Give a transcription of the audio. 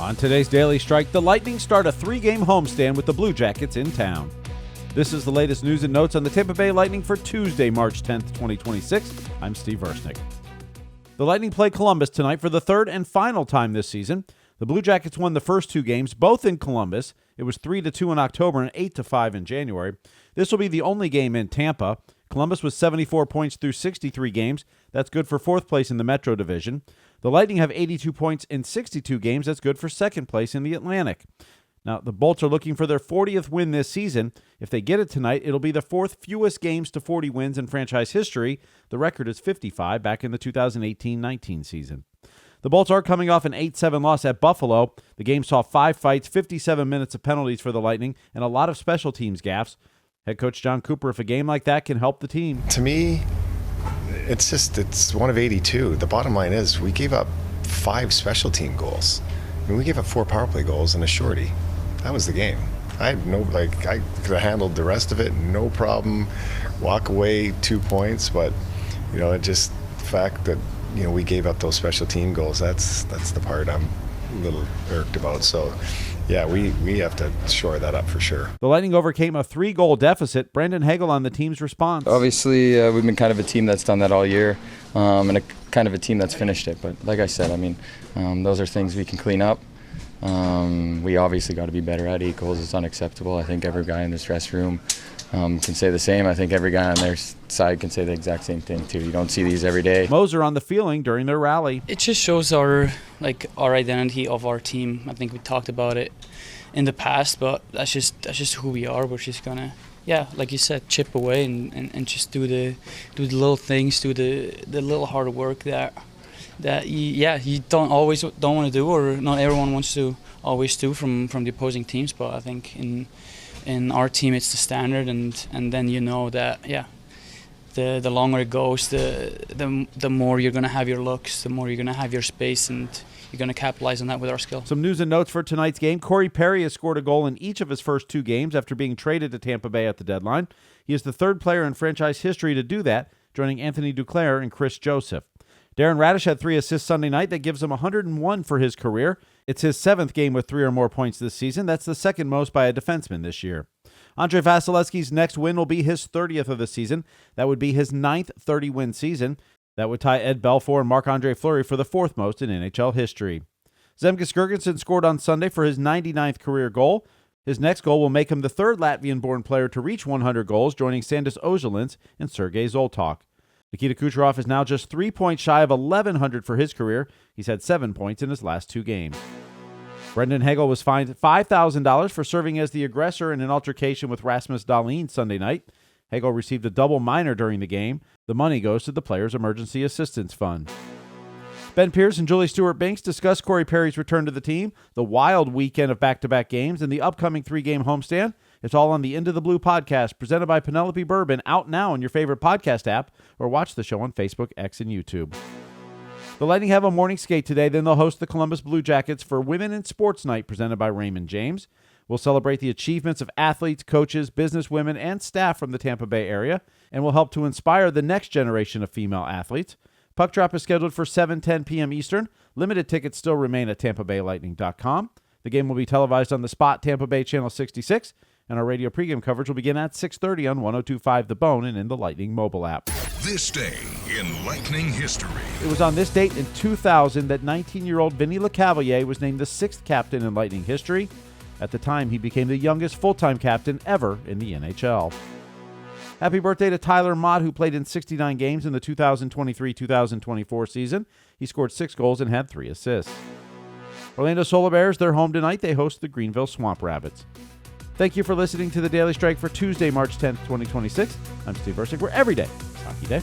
On today's Daily Strike, the Lightning start a 3-game homestand with the Blue Jackets in town. This is the latest news and notes on the Tampa Bay Lightning for Tuesday, March 10th, 2026. I'm Steve Versnick. The Lightning play Columbus tonight for the third and final time this season. The Blue Jackets won the first 2 games, both in Columbus. It was 3-2 in October and 8-5 in January. This will be the only game in Tampa. Columbus was 74 points through 63 games. That's good for 4th place in the Metro Division. The Lightning have 82 points in 62 games. That's good for 2nd place in the Atlantic. Now, the Bolts are looking for their 40th win this season. If they get it tonight, it'll be the 4th fewest games to 40 wins in franchise history. The record is 55 back in the 2018-19 season. The Bolts are coming off an 8-7 loss at Buffalo. The game saw 5 fights, 57 minutes of penalties for the Lightning, and a lot of special teams gaffes. Head coach John Cooper, if a game like that can help the team. To me, it's one of 82. The bottom line is we gave up 5 special team goals. I mean, we gave up 4 power play goals and a shorty. That was the game. I could have handled the rest of it, no problem. Walk away 2 points, but it just the fact that we gave up those special team goals. That's the part I'm a little irked about. So, yeah, we have to shore that up for sure. The Lightning overcame a 3-goal deficit. Brendan Hagel on the team's response. Obviously, we've been kind of a team that's done that all year, and a kind of a team that's finished it. But like I said, those are things we can clean up. We obviously got to be better at 8 goals. It's unacceptable. I think every guy in this dressing room can say the same. I think every guy on their side can say the exact same thing too. You don't see these every day. Moser on the feeling during their rally. It just shows our identity of our team. I think we talked about it in the past, but that's just who we are. We're just gonna, like you said, chip away and just do the little things, do the little hard work that you don't want to do, or not everyone wants to always do from the opposing teams. But I think in our team it's the standard, and then that the longer it goes, the more you're going to have your looks, the more you're going to have your space, and you're going to capitalize on that with our skill. Some news and notes for tonight's game. Corey Perry has scored a goal in each of his first 2 games after being traded to Tampa Bay at the deadline. He is the 3rd player in franchise history to do that, joining Anthony Duclair and Chris Joseph. Darren Radish had 3 assists Sunday night. That gives him 101 for his career. It's his 7th game with 3 or more points this season. That's the 2nd most by a defenseman this year. Andrei Vasilevskiy's next win will be his 30th of the season. That would be his 9th 30-win season. That would tie Ed Belfour and Marc-Andre Fleury for the 4th most in NHL history. Zemgus Girgensson scored on Sunday for his 99th career goal. His next goal will make him the 3rd Latvian-born player to reach 100 goals, joining Sandis Ozolins and Sergei Zoltok. Nikita Kucherov is now just 3 points shy of 1,100 for his career. He's had 7 points in his last 2 games. Brendan Hagel was fined $5,000 for serving as the aggressor in an altercation with Rasmus Dahlin Sunday night. Hagel received a double minor during the game. The money goes to the Players' Emergency Assistance Fund. Ben Pierce and Julie Stewart-Binks discussed Corey Perry's return to the team, the wild weekend of back-to-back games, and the upcoming 3-game homestand. It's all on the Into the Blue podcast, presented by Penelope Bourbon, out now on your favorite podcast app, or watch the show on Facebook, X, and YouTube. The Lightning have a morning skate today, then they'll host the Columbus Blue Jackets for Women in Sports Night, presented by Raymond James. We'll celebrate the achievements of athletes, coaches, businesswomen, and staff from the Tampa Bay area, and will help to inspire the next generation of female athletes. Puck drop is scheduled for 7:10 p.m. Eastern. Limited tickets still remain at TampaBayLightning.com. The game will be televised on the Spot Tampa Bay Channel 66, and our radio pregame coverage will begin at 6:30 on 102.5 The Bone and in the Lightning mobile app. This day in Lightning history. It was on this date in 2000 that 19-year-old Vinny Lecavalier was named the 6th captain in Lightning history. At the time, he became the youngest full-time captain ever in the NHL. Happy birthday to Tyler Mott, who played in 69 games in the 2023-2024 season. He scored 6 goals and had 3 assists. Orlando Solar Bears, they're home tonight. They host the Greenville Swamp Rabbits. Thank you for listening to the Daily Strike for Tuesday, March 10th, 2026. I'm Steve Versnick, where every day is Hockey Day.